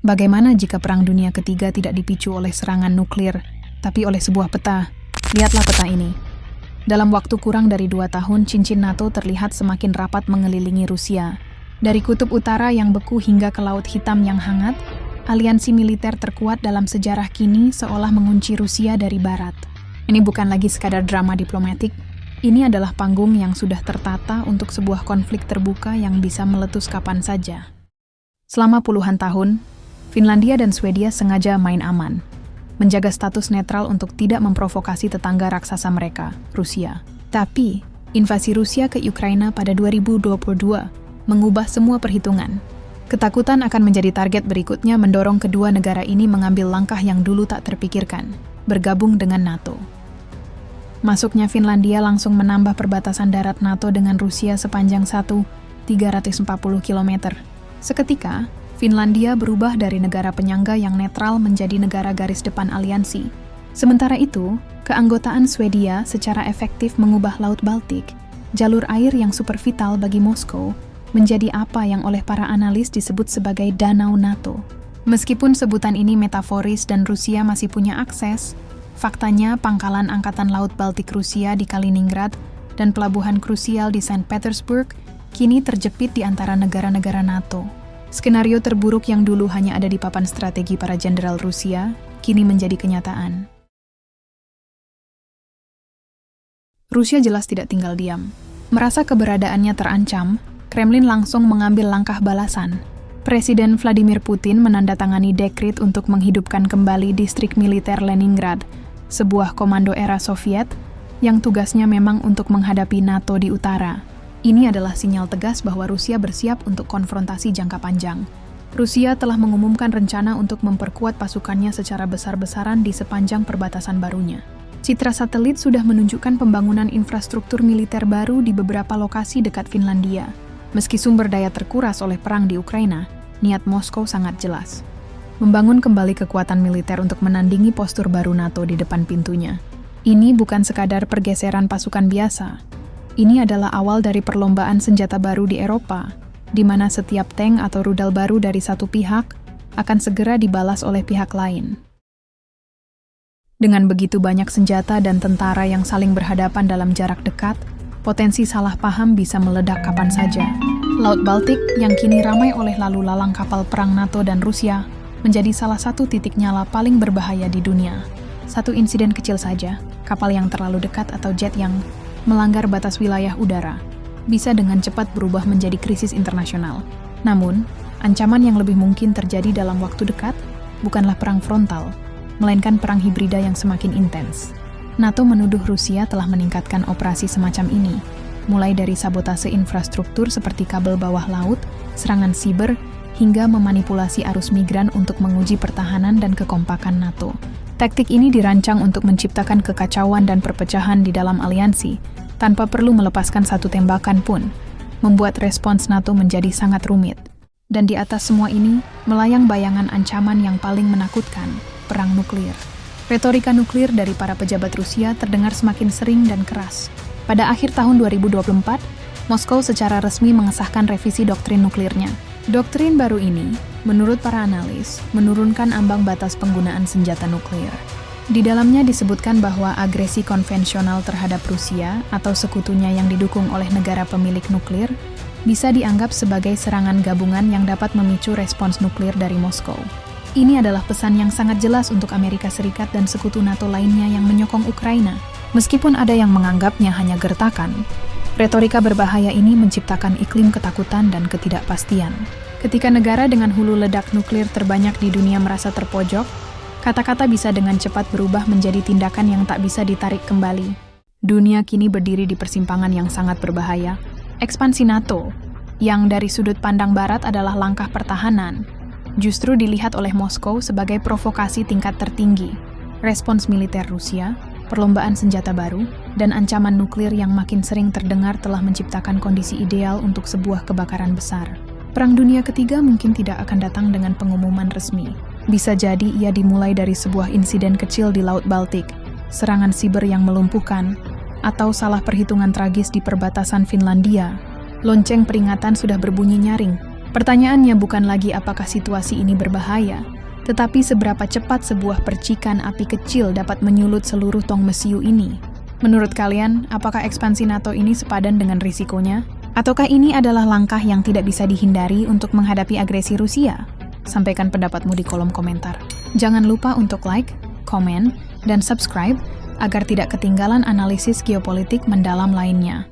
Bagaimana jika Perang Dunia Ketiga tidak dipicu oleh serangan nuklir, tapi oleh sebuah peta? Lihatlah peta ini. Dalam waktu kurang dari 2 tahun, cincin NATO terlihat semakin rapat mengelilingi Rusia. Dari kutub utara yang beku hingga ke Laut Hitam yang hangat, aliansi militer terkuat dalam sejarah kini seolah mengunci Rusia dari barat. Ini bukan lagi sekadar drama diplomatik, ini adalah panggung yang sudah tertata untuk sebuah konflik terbuka yang bisa meletus kapan saja. Selama puluhan tahun, Finlandia dan Swedia sengaja main aman, menjaga status netral untuk tidak memprovokasi tetangga raksasa mereka, Rusia. Tapi, invasi Rusia ke Ukraina pada 2022 mengubah semua perhitungan. Ketakutan akan menjadi target berikutnya mendorong kedua negara ini mengambil langkah yang dulu tak terpikirkan, bergabung dengan NATO. Masuknya Finlandia langsung menambah perbatasan darat NATO dengan Rusia sepanjang 340 km. Seketika, Finlandia berubah dari negara penyangga yang netral menjadi negara garis depan aliansi. Sementara itu, keanggotaan Swedia secara efektif mengubah Laut Baltik, jalur air yang super vital bagi Moskow, menjadi apa yang oleh para analis disebut sebagai Danau NATO. Meskipun sebutan ini metaforis dan Rusia masih punya akses, faktanya pangkalan Angkatan Laut Baltik Rusia di Kaliningrad dan pelabuhan krusial di Saint Petersburg kini terjepit di antara negara-negara NATO. Skenario terburuk yang dulu hanya ada di papan strategi para jenderal Rusia, kini menjadi kenyataan. Rusia jelas tidak tinggal diam. Merasa keberadaannya terancam, Kremlin langsung mengambil langkah balasan. Presiden Vladimir Putin menandatangani dekret untuk menghidupkan kembali distrik militer Leningrad, sebuah komando era Soviet yang tugasnya memang untuk menghadapi NATO di utara. Ini adalah sinyal tegas bahwa Rusia bersiap untuk konfrontasi jangka panjang. Rusia telah mengumumkan rencana untuk memperkuat pasukannya secara besar-besaran di sepanjang perbatasan barunya. Citra satelit sudah menunjukkan pembangunan infrastruktur militer baru di beberapa lokasi dekat Finlandia. Meski sumber daya terkuras oleh perang di Ukraina, niat Moskow sangat jelas. Membangun kembali kekuatan militer untuk menandingi postur baru NATO di depan pintunya. Ini bukan sekadar pergeseran pasukan biasa. Ini adalah awal dari perlombaan senjata baru di Eropa, di mana setiap tank atau rudal baru dari satu pihak akan segera dibalas oleh pihak lain. Dengan begitu banyak senjata dan tentara yang saling berhadapan dalam jarak dekat, potensi salah paham bisa meledak kapan saja. Laut Baltik yang kini ramai oleh lalu lalang kapal perang NATO dan Rusia menjadi salah satu titik nyala paling berbahaya di dunia. Satu insiden kecil saja, kapal yang terlalu dekat atau jet yang melanggar batas wilayah udara, bisa dengan cepat berubah menjadi krisis internasional. Namun, ancaman yang lebih mungkin terjadi dalam waktu dekat bukanlah perang frontal, melainkan perang hibrida yang semakin intens. NATO menuduh Rusia telah meningkatkan operasi semacam ini, mulai dari sabotase infrastruktur seperti kabel bawah laut, serangan siber, hingga memanipulasi arus migran untuk menguji pertahanan dan kekompakan NATO. Taktik ini dirancang untuk menciptakan kekacauan dan perpecahan di dalam aliansi, tanpa perlu melepaskan satu tembakan pun, membuat respons NATO menjadi sangat rumit. Dan di atas semua ini, melayang bayangan ancaman yang paling menakutkan, perang nuklir. Retorika nuklir dari para pejabat Rusia terdengar semakin sering dan keras. Pada akhir tahun 2024, Moskow secara resmi mengesahkan revisi doktrin nuklirnya. Doktrin baru ini, menurut para analis, menurunkan ambang batas penggunaan senjata nuklir. Di dalamnya disebutkan bahwa agresi konvensional terhadap Rusia atau sekutunya yang didukung oleh negara pemilik nuklir bisa dianggap sebagai serangan gabungan yang dapat memicu respons nuklir dari Moskow. Ini adalah pesan yang sangat jelas untuk Amerika Serikat dan sekutu NATO lainnya yang menyokong Ukraina. Meskipun ada yang menganggapnya hanya gertakan, retorika berbahaya ini menciptakan iklim ketakutan dan ketidakpastian. Ketika negara dengan hulu ledak nuklir terbanyak di dunia merasa terpojok, kata-kata bisa dengan cepat berubah menjadi tindakan yang tak bisa ditarik kembali. Dunia kini berdiri di persimpangan yang sangat berbahaya. Ekspansi NATO, yang dari sudut pandang Barat adalah langkah pertahanan, justru dilihat oleh Moskow sebagai provokasi tingkat tertinggi. Respons militer Rusia, perlombaan senjata baru, dan ancaman nuklir yang makin sering terdengar telah menciptakan kondisi ideal untuk sebuah kebakaran besar. Perang Dunia Ketiga mungkin tidak akan datang dengan pengumuman resmi. Bisa jadi ia dimulai dari sebuah insiden kecil di Laut Baltik, serangan siber yang melumpuhkan, atau salah perhitungan tragis di perbatasan Finlandia. Lonceng peringatan sudah berbunyi nyaring, Pertanyaannya bukan lagi apakah situasi ini berbahaya, tetapi seberapa cepat sebuah percikan api kecil dapat menyulut seluruh tong mesiu ini. Menurut kalian, apakah ekspansi NATO ini sepadan dengan risikonya? Ataukah ini adalah langkah yang tidak bisa dihindari untuk menghadapi agresi Rusia? Sampaikan pendapatmu di kolom komentar. Jangan lupa untuk like, komen, dan subscribe agar tidak ketinggalan analisis geopolitik mendalam lainnya.